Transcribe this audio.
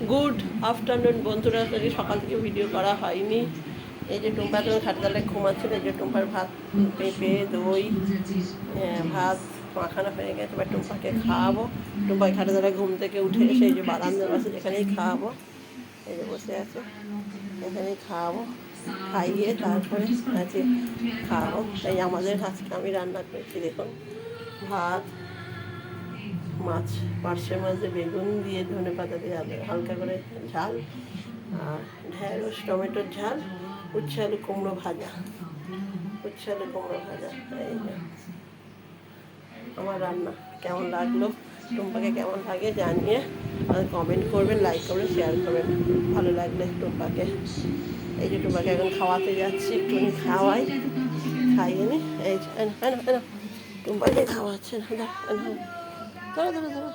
Good afternoon বন্ধুরা, আজকে সকাল থেকে ভিডিও করা হয়নি। এই যে টুম্পা তুমি খাটতলায় ঘুমাচ্ছিল, এই যে টুম্পার ভাত, পেঁপে, দই, ভাত মাখানো হয়ে গেছে। এবার টুম্পাকে খাওয়াবো। টুম্পাকে খাটতলায় ঘুম থেকে উঠে এসে এই যে বারান্দার পাশে যেখানেই খাওয়াবো, এই যে বসে আছে, এখানেই খাওয়াবো। খাইয়ে তারপরে আজকে খাওয়াবো। তাই আমাদের আজকে আমি রান্না করেছি, দেখুন, ভাত, মাছ, পার্শে মাছ দিয়ে বেগুন দিয়ে ধনে পাতা দিয়ে হালকা করে ঝাল, আর ঢেঁড়স টমেটোর ঝাল, উচ্ছে আলু কুমড়ো ভাজা, উচ্ছে আলু কুমড়ো ভাজা। এই যে আমার রান্না। কেমন লাগলো, টুম্পাকে কেমন লাগে জানিয়ে কমেন্ট করবেন, লাইক করবেন, শেয়ার করবেন ভালো লাগলে টুম্পাকে। এই যে টুম্পাকে এখন খাওয়াতে যাচ্ছি, একটুখানি খাওয়াই, খাইয়ে নি। এই যে টুম্পাকে খাওয়াচ্ছেন, ধরো ধরো ধরো।